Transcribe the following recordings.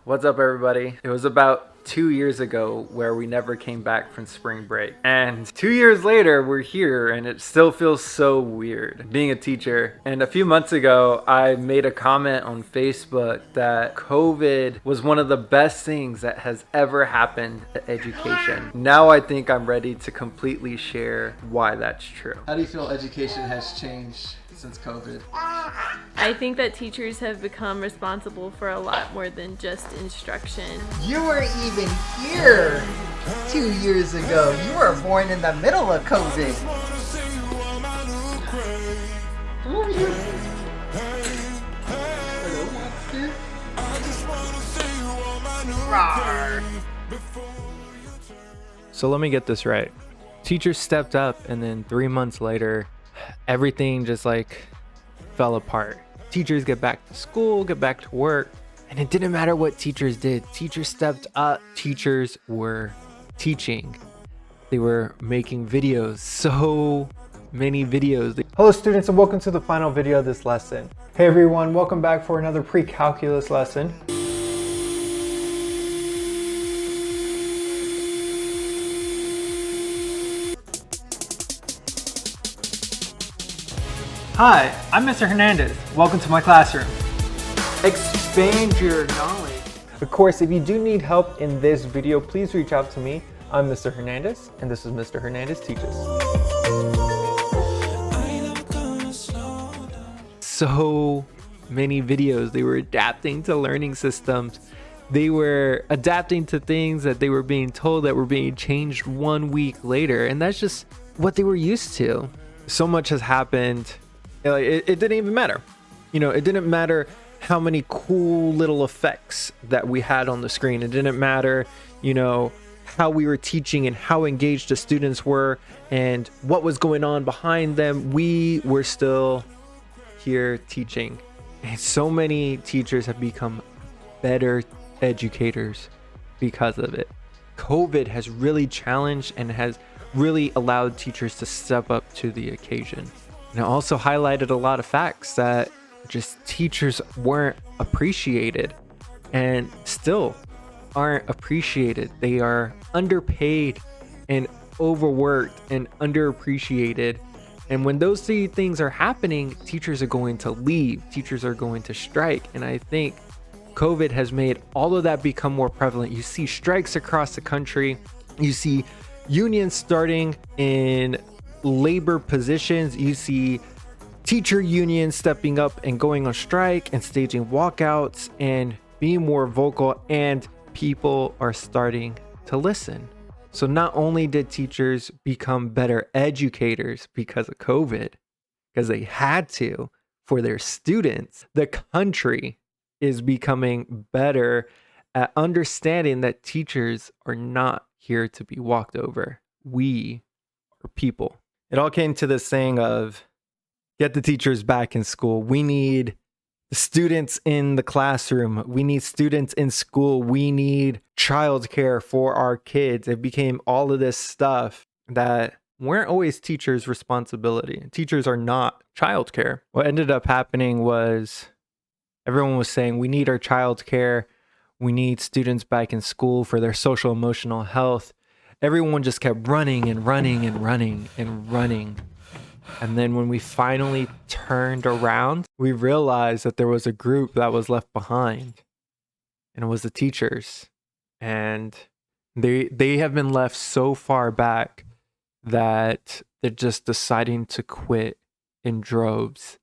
What's up, everybody? It was about 2 years ago where we never came back from spring break. And 2 years later, we're here and it still feels so weird being a teacher. And a few months ago, I made a comment on Facebook that COVID was one of the best things that has ever happened to education. Now I think I'm ready to completely share why that's true. How do you feel education has changed since COVID? I think that teachers have become responsible for a lot more than just instruction. You weren't even here 2 years ago. You were born in the middle of COVID. So let me get this right. Teachers stepped up and then 3 months later, everything just fell apart. Teachers get back to school, get back to work, and it didn't matter what teachers did. Teachers stepped up. Teachers were teaching. They were making videos, so many videos. Hello students, and welcome to the final video of this lesson. Hey everyone, welcome back for another pre-calculus lesson. Hi, I'm Mr. Hernandez. Welcome to my classroom. Expand your knowledge. Of course, if you do need help in this video, please reach out to me. I'm Mr. Hernandez, and this is Mr. Hernandez Teaches. So many videos. They were adapting to learning systems. They were adapting to things that they were being told that were being changed 1 week later. And that's just what they were used to. So much has happened. It didn't even matter. It didn't matter how many cool little effects that we had on the screen. It didn't matter, how we were teaching and how engaged the students were and what was going on behind them. We were still here teaching. And so many teachers have become better educators because of it. COVID has really challenged and has really allowed teachers to step up to the occasion. And it also highlighted a lot of facts that just teachers weren't appreciated and still aren't appreciated. They are underpaid and overworked and underappreciated. And when those three things are happening, teachers are going to leave. Teachers are going to strike. And I think COVID has made all of that become more prevalent. You see strikes across the country. You see unions starting in labor positions. You see teacher unions stepping up and going on strike and staging walkouts and being more vocal, and people are starting to listen. So not only did teachers become better educators because of COVID, because they had to for their students, the country is becoming better at understanding that teachers are not here to be walked over. We are people. It all came to this saying of get the teachers back in school. We need the students in the classroom. We need students in school. We need childcare for our kids. It became all of this stuff that weren't always teachers' responsibility. Teachers are not childcare. What ended up happening was everyone was saying we need our childcare. We need students back in school for their social emotional health. Everyone just kept running and running and running and running. And then when we finally turned around, we realized that there was a group that was left behind. And it was the teachers. And they have been left so far back that they're just deciding to quit in droves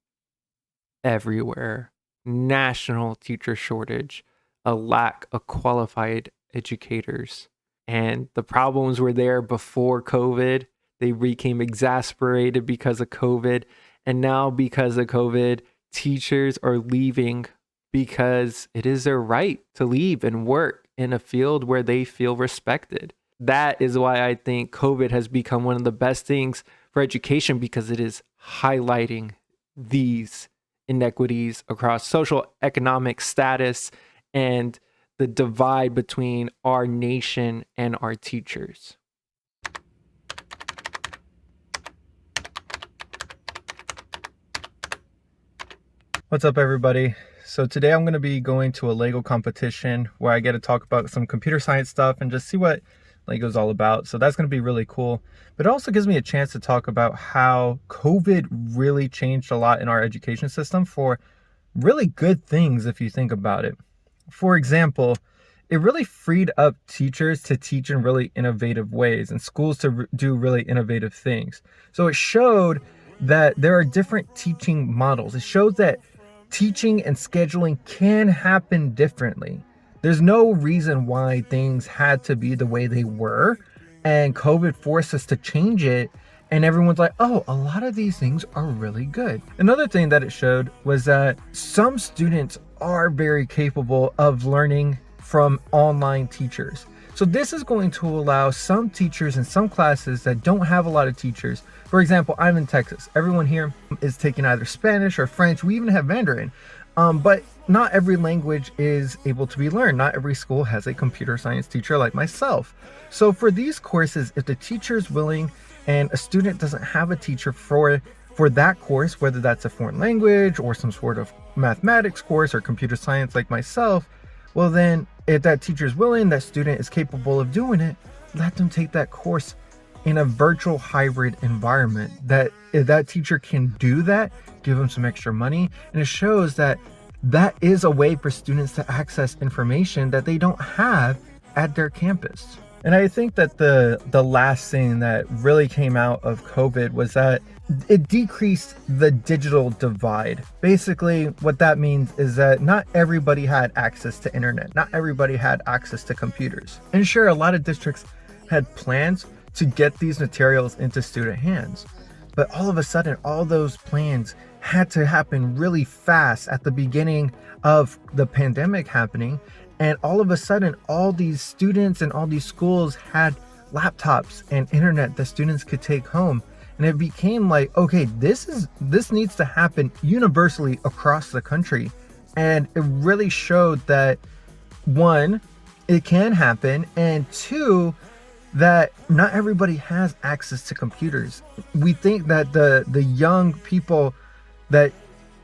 everywhere. National teacher shortage, a lack of qualified educators. And the problems were there before COVID. They became exasperated because of COVID. And now because of COVID, teachers are leaving because it is their right to leave and work in a field where they feel respected. That is why I think COVID has become one of the best things for education, because it is highlighting these inequities across social economic status and the divide between our nation and our teachers. What's up everybody? So today I'm going to be going to a Lego competition where I get to talk about some computer science stuff and just see what Lego's all about. So that's going to be really cool. But it also gives me a chance to talk about how COVID really changed a lot in our education system for really good things if you think about it. For example, it really freed up teachers to teach in really innovative ways and schools to do really innovative things. So it showed that there are different teaching models. It shows that teaching and scheduling can happen differently. There's no reason why things had to be the way they were, and COVID forced us to change it, and everyone's like, oh, a lot of these things are really good. Another thing that it showed was that some students are very capable of learning from online teachers. So this is going to allow some teachers in some classes that don't have a lot of teachers. For example, I'm in Texas. Everyone here is taking either Spanish or French. We even have Mandarin. But not every language is able to be learned. Not every school has a computer science teacher like myself. So for these courses, if the teacher is willing and a student doesn't have a teacher for that course, whether that's a foreign language or some sort of mathematics course or computer science like myself, well then, if that teacher is willing, that student is capable of doing it, let them take that course in a virtual hybrid environment. That if that teacher can do that, give them some extra money. And it shows that that is a way for students to access information that they don't have at their campus. And I think that the last thing that really came out of COVID was that it decreased the digital divide. Basically, what that means is that not everybody had access to internet. Not everybody had access to computers. And sure, a lot of districts had plans to get these materials into student hands. But all of a sudden, all those plans had to happen really fast at the beginning of the pandemic happening. And all of a sudden, all these students and all these schools had laptops and internet that students could take home. And it became like, okay, this needs to happen universally across the country. And it really showed that, one, it can happen, and two, that not everybody has access to computers. We think that the young people, that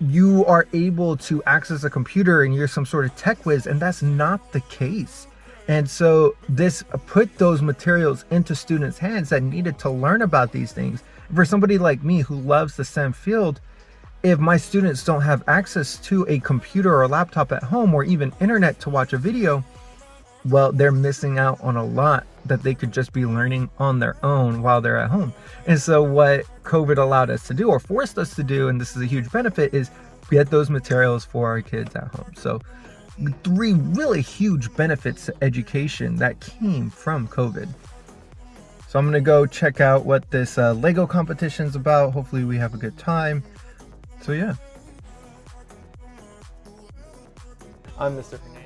you are able to access a computer and you're some sort of tech whiz, and that's not the case. And so this put those materials into students' hands that needed to learn about these things. For somebody like me who loves the STEM field, if my students don't have access to a computer or a laptop at home or even internet to watch a video, well, they're missing out on a lot that they could just be learning on their own while they're at home. And so what COVID allowed us to do, or forced us to do, and this is a huge benefit, is get those materials for our kids at home. So 3 really huge benefits to education that came from COVID. So I'm gonna go check out what this Lego competition is about. Hopefully we have a good time. So yeah. I'm Mr. Hernandez.